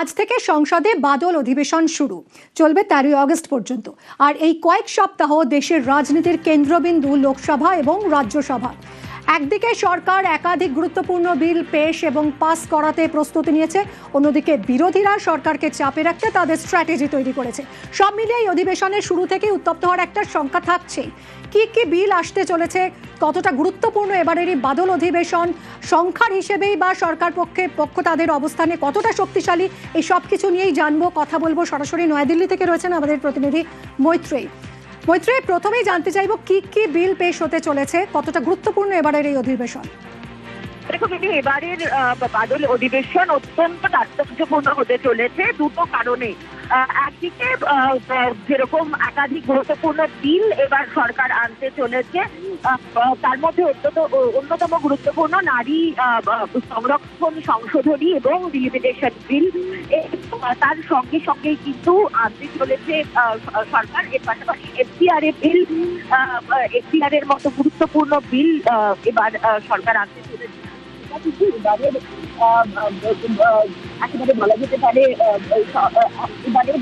আজ থেকে সংসদে বাদল অধিবেশন শুরু, চলবে 13 আগস্ট পর্যন্ত। আর এই কয়েক সপ্তাহ দেশের রাজনীতির কেন্দ্রবিন্দু লোকসভা এবং রাজ্যসভা। একদিকে সরকার একাধিক গুরুত্বপূর্ণ বিল পেশ এবং পাস করাতে প্রস্তুতি নিয়েছে, অন্যদিকে বিরোধীরা সরকারকে চাপে রাখতে তাদের স্ট্র্যাটেজি তৈরি করেছে। সব মিলিয়ে এই অধিবেশনের শুরু থেকে উত্তপ্ত হওয়ার একটা সংখ্যা থাকছেই। কি কি বিল আসতে চলেছে, কতটা গুরুত্বপূর্ণ এবারের এই বাদল অধিবেশন, সংখ্যার হিসেবেই বা সরকার পক্ষ তাদের অবস্থানে কতটা শক্তিশালী, এই সব কিছু নিয়েই জানবো, কথা বলবো। সরাসরি নয়াদিল্লি থেকে রয়েছেন আমাদের প্রতিনিধি মৈত্রেয়ী। মৈত্রেয়ী, প্রথমেই জানতে চাইবো কি কি বিল পেশ হতে চলেছে, কতটা গুরুত্বপূর্ণ এবারের এই অধিবেশন? দেখো কিন্তু এবারের বাদল অধিবেশন অত্যন্ত তাৎপর্যপূর্ণ হতে চলেছে দুটো কারণে। একদিকে যেরকম একাধিক গুরুত্বপূর্ণ বিল এবার সরকার আনতে চলেছে, তার মধ্যে অন্যতম গুরুত্বপূর্ণ নারী সংরক্ষণ সংশোধনী এবং ডিলিমিটেশন বিল। তার সঙ্গে সঙ্গেই কিন্তু আনতে চলেছে সরকার এর পাশাপাশি এফসিআর এর মতো গুরুত্বপূর্ণ বিল এবার সরকার আনতে চলেছে। একেবারে বলা যেতে পারে এবারে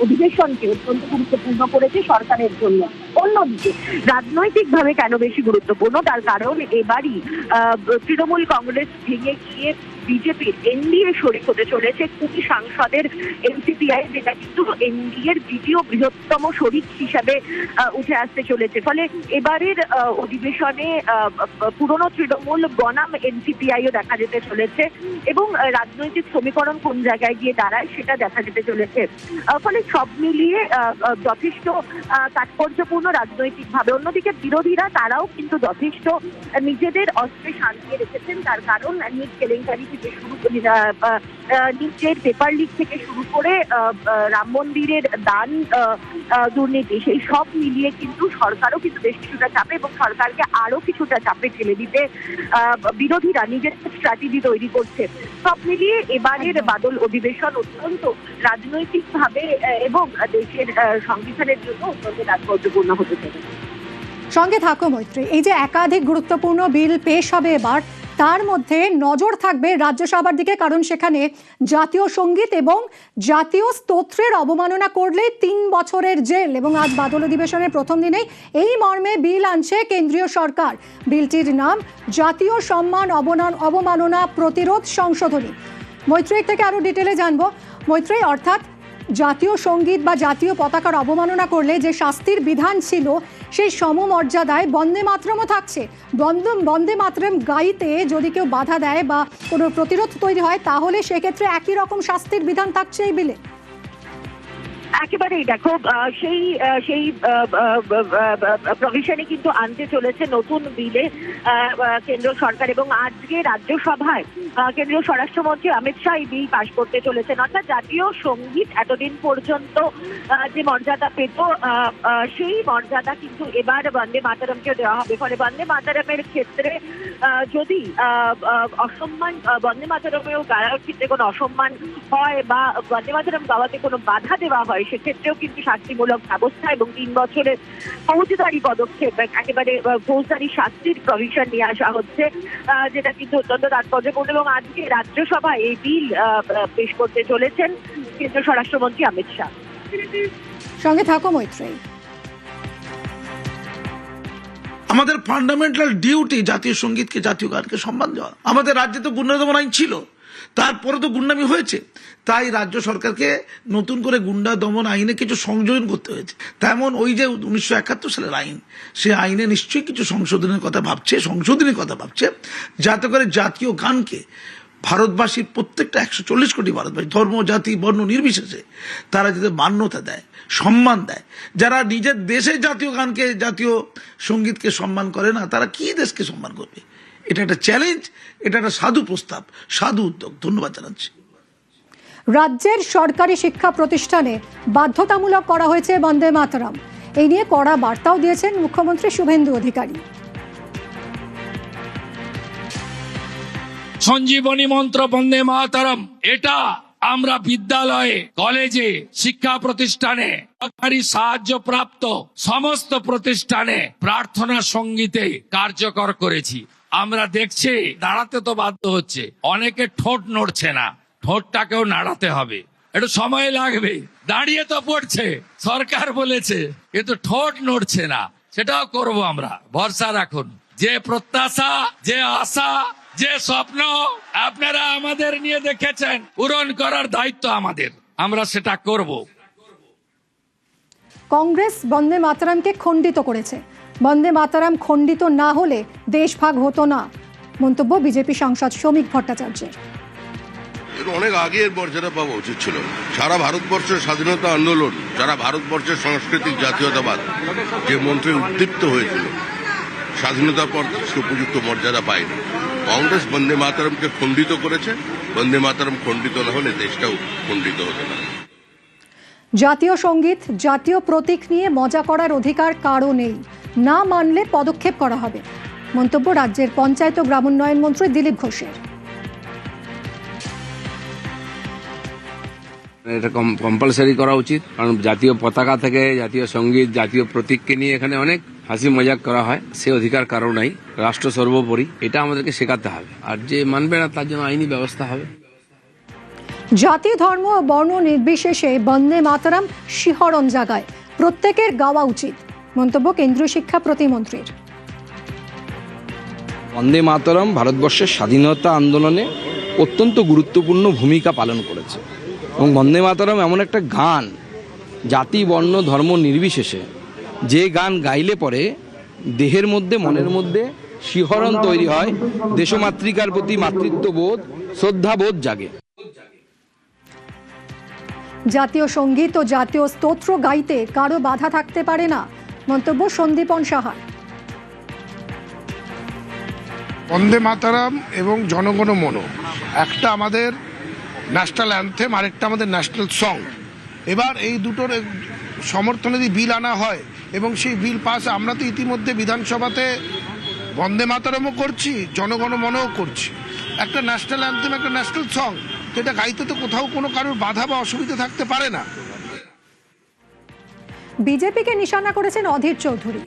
অধিবেশনকে অত্যন্ত গুরুত্বপূর্ণ করেছে সরকারের জন্য। অন্যদিকে রাজনৈতিকভাবে কেন বেশি গুরুত্বপূর্ণ, তার কারণ এবারই তৃণমূল কংগ্রেস ভেঙে গিয়ে বিজেপির এনডিএ শরিক হতে চলেছে 20 সাংসদের এনসিপিআই, যেটা কিন্তু এনডিএর দ্বিতীয় বৃহত্তম শরিক হিসাবে উঠে আসতে চলেছে। ফলে এবারের অধিবেশনে পুরনো তৃণমূল বনাম এনসিপিআইও দেখা যেতে চলেছে এবং রাজনৈতিক সমীকরণ কোন জায়গায় গিয়ে দাঁড়ায় সেটা দেখা যেতে চলেছে। ফলে সব মিলিয়ে যথেষ্ট তাৎপর্যপূর্ণ রাজনৈতিক ভাবে। অন্যদিকে বিরোধীরা তারাও কিন্তু যথেষ্ট নিজেদের অস্ত্রে শান্তি রেখেছেন, তার কারণ নিট কেলেঙ্কারি থেকে শুরু করে নিটের পেপার লিক থেকে শুরু করে রাম মন্দিরের দান দুর্নীতি, সেই সব মিলিয়ে কিন্তু সরকারও কিন্তু বেশ কিছুটা চাপে এবং সরকারকে আরো কিছুটা চাপে ঠেলে দিতে বিরোধীরা নিজের স্ট্র্যাটেজি তৈরি করছে। সব মিলিয়ে এবারের বাদল অধিবেশন অত্যন্ত রাজনৈতিক ভাবে এবং দেশের সংবিধানের জন্য অত্যন্ত তাৎপর্যপূর্ণ হতে চলেছে। সঙ্গে থাকো মৈত্রী। এই যে একাধিক গুরুত্বপূর্ণ বিল পেশ হবে এবার, তার মধ্যে নজর থাকবে রাজ্যসভার দিকে, কারণ সেখানে জাতীয় সঙ্গীত এবং জাতীয় স্তোত্রের অবমাননা করলে 3 বছরের জেল। এবং আজ বাদল অধিবেশনের প্রথম দিনেই এই মর্মে বিল আনছে কেন্দ্রীয় সরকার। বিলটির নাম জাতীয় সম্মান অবমাননা প্রতিরোধ সংশোধনী। মৈত্রেয়ী থেকে আরো ডিটেলে জানবো। মৈত্রেয়ী, অর্থাৎ জাতীয় সঙ্গীত বা জাতীয় পতাকার অবমাননা করলে যে শাস্তির বিধান ছিল, সেই সমমর্যাদায় বন্দে মাতরমও থাকছে। বন্দে মাতরম গাইতে যদি কেউ বাধা দেয় বা কোনো প্রতিরোধ তৈরি হয়, তাহলে সেক্ষেত্রে একই রকম শাস্তির বিধান থাকছে এই বিলে। একেবারেই দেখো, সেই প্রভিশনে কিন্তু আনতে চলেছে নতুন বিলে কেন্দ্র সরকার। এবং আজকে রাজ্যসভায় কেন্দ্রীয় স্বরাষ্ট্রমন্ত্রী অমিত শাহ এই বিল পাশ করতে চলেছেন। অর্থাৎ জাতীয় সঙ্গীত এতদিন পর্যন্ত যে মর্যাদা পেত, সেই মর্যাদা কিন্তু এবার বন্দে মাতরমকে দেওয়া হবে। ফলে বন্দে মাতরমের ক্ষেত্রে যদি অসম্মান, বন্দে মাতরমেও গাওয়ার ক্ষেত্রে কোনো অসম্মান হয় বা বন্দে মাতরম গাওয়াতে কোনো বাধা দেওয়া হয়, সেক্ষেত্রেও কিন্তু শাস্তিমূলক ব্যবস্থা এবং 3 বছরের ফৌজদারি পদক্ষেপ, একেবারে ফৌজদারি শাস্তির প্রভিশন নিয়ে আসা হচ্ছে, যেটা কিন্তু অত্যন্ত তাৎপর্যপূর্ণ। এবং আজকে রাজ্যসভায় এই বিল পেশ করতে চলেছেন কেন্দ্রীয় স্বরাষ্ট্রমন্ত্রী অমিত শাহ। সঙ্গে থাকো মৈত্রেয়ী। আমাদের ফান্ডামেন্টাল ডিউটি জাতীয় সঙ্গীতকে, জাতীয় গানকে সম্মান দেওয়া। আমাদের রাজ্যে তো গুন্ডা দমন আইন ছিল, তারপরে তো গুন্ডামি হয়েছে, তাই রাজ্য সরকারকে নতুন করে গুন্ডা দমন আইনে কিছু সংযোজন করতে হয়েছে। তেমন ওই যে 1971 সালের আইন, সে আইনে নিশ্চয়ই কিছু সংশোধনের কথা ভাবছে, যাতে করে জাতীয় গানকে ভারতবাসীর প্রত্যেকটা 140 কোটি ভারতবাসী, ধর্ম জাতি বর্ণ নির্বিশেষে তারা যাতে মান্যতা দেয়, সম্মান দেয়। যারা নিজের দেশে জাতীয় গানকে, জাতীয় সঙ্গীতকে সম্মান করে না, তারা কি দেশকে সম্মান করবে? এটা একটা চ্যালেঞ্জ, এটা একটা সাধু প্রস্তাব, সাধু উদ্যোগ। ধন্যবাদ জানাচ্ছি। রাজ্যের সরকারি শিক্ষা প্রতিষ্ঠানে বাধ্যতামূলক করা হয়েছে বন্দে মাতরম। এই নিয়ে কড়া বার্তাও দিয়েছেন মুখ্যমন্ত্রী শুভেন্দু অধিকারী। সঞ্জীবনী মন্ত্র বন্দে মাতরম, এটা আমরা বিদ্যালয়ে, কলেজে, শিক্ষা প্রতিষ্ঠানে, সরকারি সাহায্য প্রাপ্ত সমস্ত প্রতিষ্ঠানে প্রার্থনা সঙ্গীতে কার্যকর করেছি। আমরা দেখছি দাঁড়াতে তো বাধ্য হচ্ছে, অনেকে ঠোঁট নড়ছে না, ঠোঁটটাকেও নাড়াতে হবে, একটু সময় লাগবে। দাঁড়িয়ে তো পড়ছে, সরকার বলেছে, কিন্তু ঠোঁট নড়ছে না। সেটাও করব আমরা, ভরসা রাখুন। যে প্রত্যাশা, যে আশা, যে স্বপ্ন আপনারা আমাদের নিয়ে দেখেছেন, পূরণ করার দায়িত্ব আমাদের, আমরা সেটা করব। কংগ্রেস বন্দে মাতরমকে খণ্ডিত করেছে। বন্দে মাতরম খণ্ডিত না হলে দেশভাগ হতো না, মন্তব্য বিজেপি সাংসদ শ্রমিক ভট্টাচার্যের। এর অনেক আগে এর মর্যাদা পাওয়া উচিত ছিল। সারা ভারতবর্ষের স্বাধীনতা আন্দোলন, সারা ভারতবর্ষের সাংস্কৃতিক জাতীয়তাবাদ যে মন্ত্রে উদ্দীপ্ত হয়েছিল, স্বাধীনতার পর উপযুক্ত মর্যাদা পায়নি। কংগ্রেস বন্দে মাতরমকে খণ্ডিত করেছে। বন্দে মাতরম খণ্ডিত না হলে দেশটাও খণ্ডিত হতো না। জাতীয় সঙ্গীত, জাতীয় প্রতীক নিয়ে মজা করার অধিকার কারও নেই, না মানলে পদক্ষেপ করা হবে, মন্তব্য রাজ্যের পঞ্চায়েত ও গ্রামোন্নয়ন মন্ত্রী দিলীপ ঘোষের। এটা কম্পালসারি করা উচিত, কারণ জাতীয় পতাকা থেকে জাতীয় সঙ্গীত, জাতীয় প্রতীককে নিয়ে এখানে অনেক হাসি মজাক করা হয়। সে অধিকার কারো নাই, রাষ্ট্র সর্বোপরি, এটা আমাদেরকে শেখাতে হবে। আর যে মানবে না তার জন্য আইনি ব্যবস্থা হবে। জাতি, ধর্ম ও বর্ণ নির্বিশেষে বন্দে মাতরম শিহরণ জাগায়, প্রত্যেকের গাওয়া উচিত, মন্তব্য কেন্দ্রীয় শিক্ষা প্রতিমন্ত্রীর। বন্দে মাতরম ভারতবর্ষের স্বাধীনতা আন্দোলনে অত্যন্ত গুরুত্বপূর্ণ ভূমিকা পালন করেছে এবং বন্দে মাতরম এমন একটা গান, জাতি, বর্ণ, ধর্ম নির্বিশেষে যে গান গাইলে পরে দেহের মধ্যে, মনের মধ্যে শিহরণ তৈরি হয়, দেশমাতৃকার প্রতি মাতৃত্ববোধ, শ্রদ্ধাবোধ জাগে। জাতীয় সঙ্গীত ও জাতীয় স্তোত্র গাইতে কারো বাধা থাকতে পারে না, মন্তব্য সন্দীপন সাহা। বন্দে মাতরম এবং জনগণ মন একটা আমাদের ন্যাশনাল অ্যান্থেম, আরেকটা আমাদের ন্যাশনাল সং। এবার এই দুটোর সমর্থনে যদি বিল আনা হয় এবং সেই বিল পাস, আমরা তো ইতিমধ্যে বিধানসভাতে বন্দে মাতরমও করছি, জনগণ মনও করছি। একটা ন্যাশনাল অ্যান্থেম, একটা ন্যাশনাল সং, তো এটা গাইতে তো কোথাও কোনো কারোর বাধা বা অসুবিধা থাকতে পারে না। বিজেপিকে নিশানা করেছেন অধীর চৌধুরী।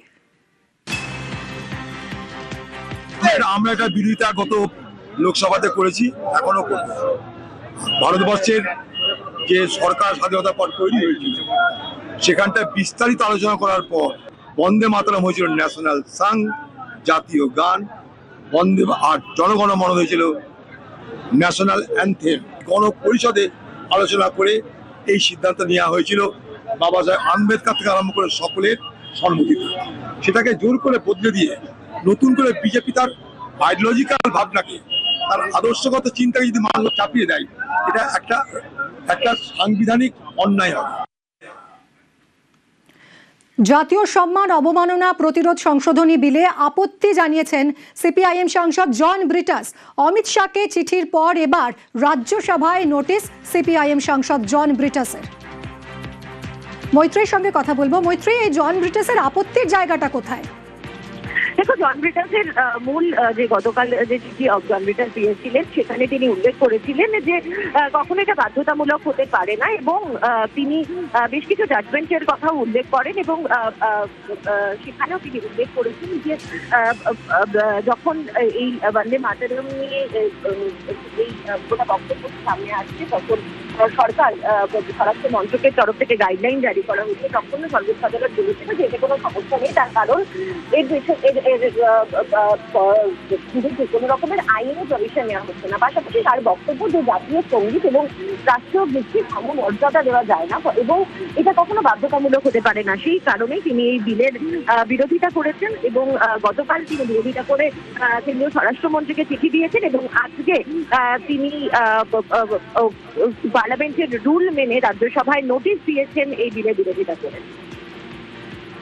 আমরা একটা বিরোধিতা গত লোকসভাতে করেছি, এখনো করব। ভারতবর্ষের যে সরকার স্বাধীনতার পর তৈরি হয়েছিল, সেখানটা বিস্তারিত আলোচনা করার পর বন্দে মাতরম হয়েছিল ন্যাশনাল সং, জাতীয় গান। বন্দে আর জনগণ মন হয়েছিল ন্যাশনাল অ্যান্থেম। গণপরিষদে আলোচনা করে এই সিদ্ধান্ত নেওয়া হয়েছিল, বাবা সাহেব আম্বেদকর থেকে আরম্ভ করে সকলের সম্মতিতে। সেটাকে জোর করে বদলে দিয়ে নতুন করে বিজেপি তার আইডিওলজিক্যাল ভাবনাকে, তার আদর্শগত চিন্তাকে যদি মানুষ চাপিয়ে দেয়, এটা একটা সাংবিধানিক অন্যায় হবে। জাতীয় সম্মান অবমাননা প্রতিরোধ সংশোধনী বিলে আপত্তি জানিয়েছেন সিপিআইএম সাংসদ জন ব্রিটাস। অমিত শাহকে চিঠির পর এবার রাজ্যসভায় নোটিশ সিপিআইএম সাংসদ জন ব্রিটাসের। মৈত্রীর সঙ্গে কথা বলবো। মৈত্রী, এই জন ব্রিটাসের আপত্তির জায়গাটা কোথায়? দেখো, জন ব্রিটাসের মূল যে গতকাল যে চিঠি জন ব্রিটাস দিয়েছিলেন, সেখানে তিনি উল্লেখ করেছিলেন যে কখনো এটা বাধ্যতামূলক হতে পারে না, এবং তিনি বেশ কিছু জাজমেন্টের কথাও উল্লেখ করেন, এবং সেখানেও তিনি উল্লেখ করেছেন যে যখন এই বন্দে মাতরম নিয়ে এই গোটা বক্তব্য সামনে আসছে, তখন সরকার স্বরাষ্ট্র মন্ত্রকের তরফ থেকে গাইডলাইন জারি করা হয়েছে, তখন সর্বোচ্চ আদালত বলেছিল যে এতে কোনো সমস্যা নেই, তার কারণ কোনো রকমের আইনি প্রভিশন নেওয়া হচ্ছে না। পাশাপাশি তার বক্তব্য যে জাতীয় সঙ্গীত এবং রাষ্ট্রীয় গীতকে সমমর্যাদা দেওয়া যায় না এবং এটা কখনো বাধ্যতামূলক হতে পারে না, সেই কারণেই তিনি এই বিলের বিরোধিতা করেছেন, এবং গতকাল তিনি বিরোধিতা করে কেন্দ্রীয় স্বরাষ্ট্রমন্ত্রীকে চিঠি দিয়েছেন, এবং আজকে তিনি পার্লামেন্টের রুল মেনে রাজ্যসভায় নোটিশ দিয়েছেন এই বিলের বিরোধিতা করে।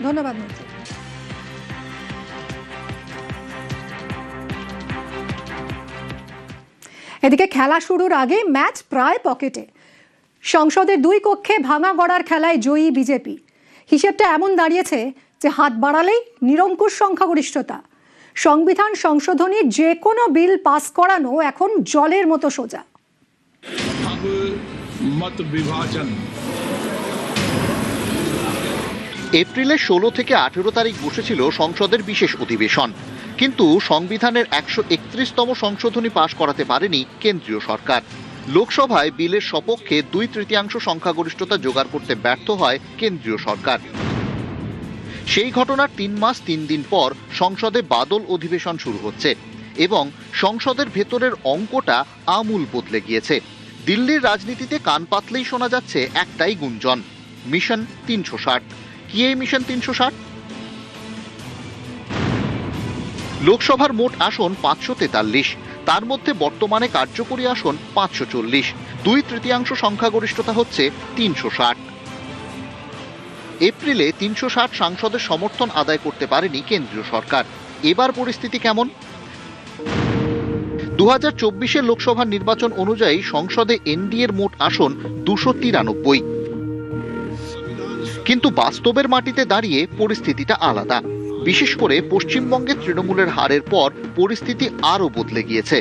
ধন্যবাদ মৈত্রী। এদিকে খেলা শুরুর আগে ম্যাচ প্রায় পকেটে। সংসদের দুই কক্ষে ভাঙা গড়ার খেলায় জয়ী বিজেপি। হিসেবটা এমন দাঁড়িয়েছে যে হাত বাড়ালেই নিরঙ্কুশ সংখ্যাগরিষ্ঠতা। সংবিধান সংশোধনীর যে কোনো বিল পাস করানো এখন জলের মতো সোজা। এপ্রিলের 16 থেকে 18 তারিখ বসেছিল সংসদের বিশেষ অধিবেশন, কিন্তু সংবিধানের 131তম সংশোধনী পাশ করাতে পারেনি কেন্দ্রীয় সরকার। লোকসভায় বিলের সপক্ষে 2/3 সংখ্যাগরিষ্ঠতা জোগাড় করতে ব্যর্থ হয় কেন্দ্রীয় সরকার। সেই ঘটনার 3 মাস 3 দিন পর সংসদে বাদল অধিবেশন শুরু হচ্ছে এবং সংসদের ভেতরের অঙ্কটা আমূল বদলে গিয়েছে। দিল্লির রাজনীতিতে কান পাতলেই শোনা যাচ্ছে একটাই গুঞ্জন, মিশন 360। কি এই মিশন 360? লোকসভার মোট আসন 543, তার মধ্যে বর্তমানে কার্যকরী আসন 540। 2/3 সংখ্যাগরিষ্ঠতা হচ্ছে 360। এপ্রিলে 360 সাংসদের সমর্থন আদায় করতে পারেনি কেন্দ্রীয় সরকার। এবার পরিস্থিতি কেমন? 2024 লোকসভা নির্বাচন অনুযায়ী সংসদে এনডিএর মোট আসন 293, কিন্তু বাস্তবের মাটিতে দাঁড়িয়ে পরিস্থিতিটা আলাদা। বিশেষ করে পশ্চিমবঙ্গে তৃণমূলের হারের পর পরিস্থিতি আরো বদলে গিয়েছে।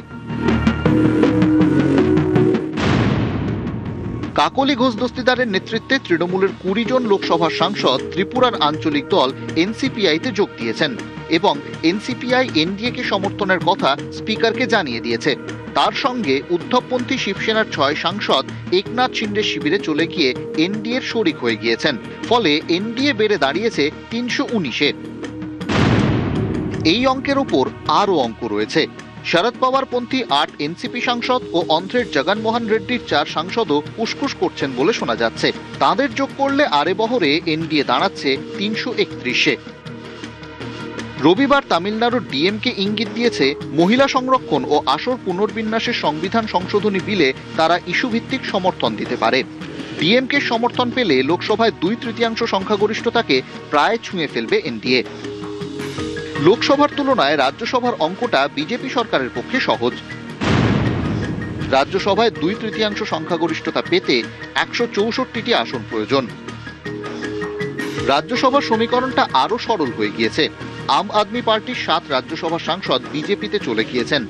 কাকলি ঘোষ দস্তিদারের নেতৃত্বে তৃণমূলের 20 জন লোকসভা সাংসদ ত্রিপুরার আঞ্চলিক দল এনসিপিআইতে যোগ দিয়েছেন এবং এনসিপিআই এনডিএকে সমর্থনের কথা স্পিকারকে জানিয়ে দিয়েছে। তার সঙ্গে উদ্ধবপন্থী শিবসেনার 6 সাংসদ একনাথ শিন্ডে শিবিরে চলে গিয়ে এনডিএর শরিক হয়ে গিয়েছেন। ফলে এনডিএ বেড়ে দাঁড়িয়েছে 319-এ। এই অঙ্কের ওপর আরও অঙ্ক রয়েছে। শরদ পাওয়ার পন্থী 8 এনসিপি সাংসদ ও অন্ধ্রের জগনমোহন রেড্ডির 4 সাংসদও উসকুস করছেন বলে শোনা যাচ্ছে। তাদের যোগ করলে আরে বহরে এনডিএ দাঁড়াচ্ছে 331-এ। রবিবার তামিলনাড়ুর ডিএমকে ইঙ্গিত দিয়েছে মহিলা সংরক্ষণ ও আসর পুনর্বিন্যাসের সংবিধান সংশোধনী বিলে তারা ইস্যুভিত্তিক সমর্থন দিতে পারে। ডিএমকে সমর্থন পেলে লোকসভায় 2/3 সংখ্যাগরিষ্ঠতাকে প্রায় ছুঁয়ে ফেলবে এনডিএ। লোকসভার তুলনায় রাজ্যসভার অঙ্কটা বিজেপি সরকারের পক্ষে সহজ। রাজ্যসভায় 2/3 সংখ্যাগরিষ্ঠতা পেতে 164টি আসন প্রয়োজন। রাজ্যসভার সমীকরণটা আরো সরল হয়ে গিয়েছে। আম আদমি পার্টির 7 রাজ্যসভা সাংসদ বিজেপিতে চলে গিয়েছেন।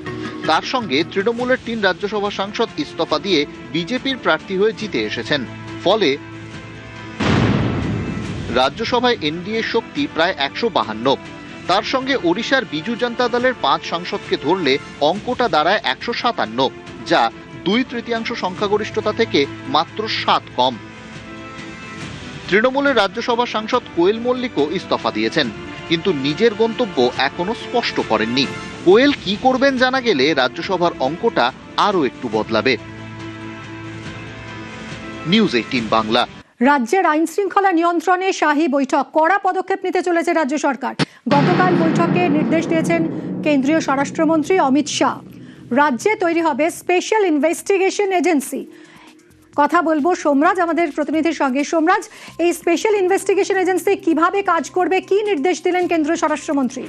তার সঙ্গে তৃণমূলের 3 রাজ্যসভা সাংসদ ইস্তফা দিয়ে বিজেপির প্রার্থী হয়ে জিতে এসেছেন। ফলে রাজ্যসভায় এনডিএ শক্তি প্রায় 152। তার সঙ্গে ওড়িশার বিজু জনতা দলের 5 সাংসদকে ধরলে অঙ্কটা দাঁড়ায় 157, যা 2/3 সংখ্যাগরিষ্ঠতা থেকে মাত্র 7 কম। তৃণমূলের রাজ্যসভা সাংসদ কোয়েল মল্লিকও ইস্তফা দিয়েছেন, কিন্তু নিজের গন্তব্য এখনো স্পষ্ট করেননি। কোয়েল কি করবেন জানা গেলে রাজ্যসভার অঙ্কটা আরো একটু বদলাবে। নিউজ 18 বাংলা। রাজ্যের আইন শৃঙ্খলা নিয়ন্ত্রণে শাহী বৈঠক, কড়া পদক্ষেপ নিতে চলেছে রাজ্য সরকার। গতকাল বৈঠকে নির্দেশ দিয়েছেন কেন্দ্রীয় স্বরাষ্ট্রমন্ত্রী অমিত শাহ। রাজ্যে তৈরি হবে স্পেশাল ইনভেস্টিগেশন এজেন্সি। কথা বলবো সোমরাজ আমাদের প্রতিনিধির সঙ্গে। সোমরাজ, এই স্পেশাল ইনভেস্টিগেশন এজেন্সি কিভাবে কাজ করবে, কি নির্দেশ দিলেন কেন্দ্রীয় স্বরাষ্ট্রমন্ত্রী?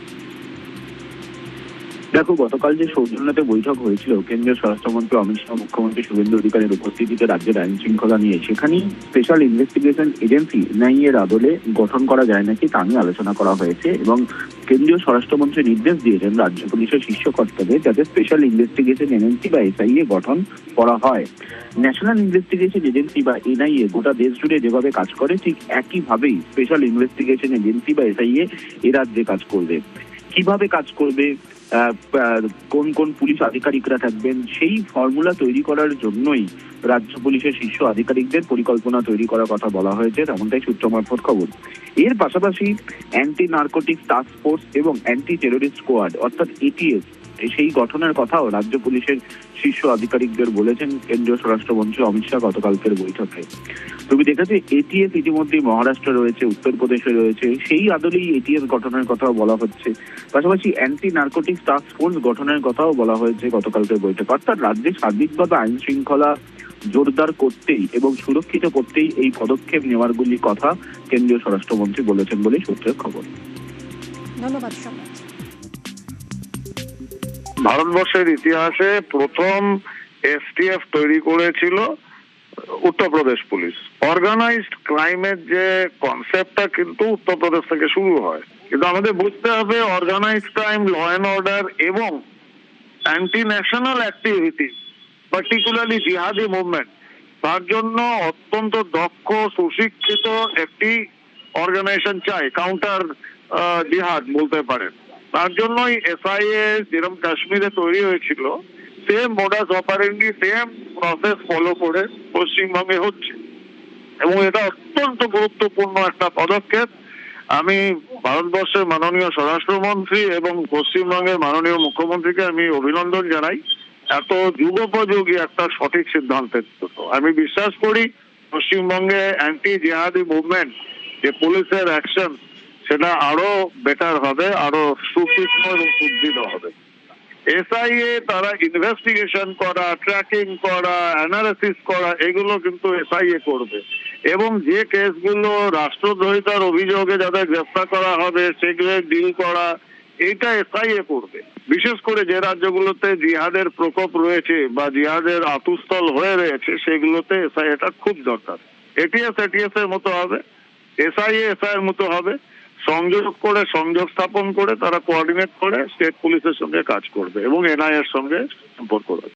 দেখো, গতকাল যে সৌজন্যতে বৈঠক হয়েছিল কেন্দ্রীয় স্বরাষ্ট্রমন্ত্রী অমিত শাহ, মুখ্যমন্ত্রী শুভেন্দু অধিকারীর উপস্থিতিতে রাজ্যের আইন শৃঙ্খলা নিয়ে, সেখানেই স্পেশাল ইনভেস্টিগেশন এজেন্সি এনআইএর আদলে গঠন করা যায় নাকি তা নিয়ে আলোচনা করা হয়েছে এবং কেন্দ্রীয় স্বরাষ্ট্রমন্ত্রী নির্দেশ দিয়েছেন রাজ্য পুলিশের শীর্ষ কর্তাদের যাতে স্পেশাল ইনভেস্টিগেশন এজেন্সি বা এসআইএ গঠন করা হয়। ন্যাশনাল ইনভেস্টিগেশন এজেন্সি বা এনআইএ গোটা দেশ জুড়ে যেভাবে কাজ করে ঠিক একইভাবেই স্পেশাল ইনভেস্টিগেশন এজেন্সি বা এসআইএ এ রাজ্যে কাজ করবে। কিভাবে কাজ করবে, কোন কোন পুলিশ আধিকারিকরা থাকবেন, সেই ফর্মুলা তৈরি করার জন্যই রাজ্য পুলিশের শীর্ষ আধিকারিকদের পরিকল্পনা তৈরি করার কথা বলা হয়েছে, তেমনটাই সূত্র মারফত খবর। এর পাশাপাশি অ্যান্টি নার্কোটিক্স টাস্ক ফোর্স এবং অ্যান্টি টেরোরিস্ট স্কোয়াড অর্থাৎ এটিএস সেই গঠনের কথাও রাজ্য পুলিশের শীর্ষ আধিকারিকদের বলেছেন কেন্দ্রীয় স্বরাষ্ট্রমন্ত্রী অমিত শাহ গতকালকের বৈঠকে। তুমি দেখেছো এটিএস ইতিমধ্যেই মহারাষ্ট্র রয়েছে, উত্তরপ্রদেশে রয়েছে, সেই আদলেই এটিএস গঠনের কথাও বলা হচ্ছে। পাশাপাশি অ্যান্টি নার্কোটিক্স টাস্ক ফোর্স গঠনের কথাও বলা হয়েছে গতকালকের বৈঠক। অর্থাৎ রাজ্যে সার্বিকভাবে আইন শৃঙ্খলা জোরদার করতেই এবং সুরক্ষিত করতেই এই পদক্ষেপ নেওয়ারগুলি কথা কেন্দ্রীয় স্বরাষ্ট্রমন্ত্রী বলেছেন বলে সূত্রের খবর। ধন্যবাদ সোমরাজ। ভারতবর্ষের ইতিহাসে প্রথম এসটিএফ তৈরি করেছিল উত্তরপ্রদেশ পুলিশ। অর্গানাইজড ক্রাইমের যে কনসেপ্টটা কিন্তু উত্তরপ্রদেশ থেকে শুরু হয়, কিন্তু আমাদের বুঝতে হবে organised crime, law and order এবং অ্যান্টি ন্যাশনাল অ্যাক্টিভিটি, পার্টিকুলারলি জিহাদি মুভমেন্ট, তার জন্য অত্যন্ত দক্ষ সুশিক্ষিত একটি অর্গানাইজেশন চাই, কাউন্টার জিহাদ বলতে পারেন। তার জন্যই এসআইএ যেরকম কাশ্মীরে তৈরি হয়েছিল, same modus operandi, same process follow করে পশ্চিমবঙ্গে হচ্ছে এবং এটা অত্যন্ত গুরুত্বপূর্ণ একটা পদক্ষেপ। আমি ভারতবর্ষের মাননীয় স্বরাষ্ট্রমন্ত্রী এবং পশ্চিমবঙ্গের মাননীয় মুখ্যমন্ত্রীকে আমি অভিনন্দন জানাই এত যুগোপযোগী একটা সঠিক সিদ্ধান্তের জন্য। আমি বিশ্বাস করি পশ্চিমবঙ্গে অ্যান্টি জিহাদি মুভমেন্ট যে পুলিশের অ্যাকশন সেটা আরো বেটার হবে, আরো সুতীক্ষ্ণ এবং সুদৃঢ় হবে। এসআইএ তারা ইনভেস্টিগেশন করা, ট্র্যাকিং করা, অ্যানালিসিস করা এগুলো কিন্তু এসআইএ করবে এবং যে কেসগুলো রাষ্ট্রদ্রোহিতার অভিযোগে যাদের গ্রেফতার করা হবে সেগুলো ডিল করা এইটা এসআইএ করবে। বিশেষ করে যে রাজ্যগুলোতে জিহাদের প্রকোপ রয়েছে বা জিহাদের আতুস্থল হয়ে রয়েছে সেগুলোতে এসআইএটা খুব দরকার। এটিএস এর মতো হবে, এসআইএ এর মতো হবে, সংযোগ স্থাপন করে তারা কোঅর্ডিনেট করে স্টেট পুলিশের সঙ্গে কাজ করবে এবং এনআইএর সঙ্গে সম্পর্ক রাখবে।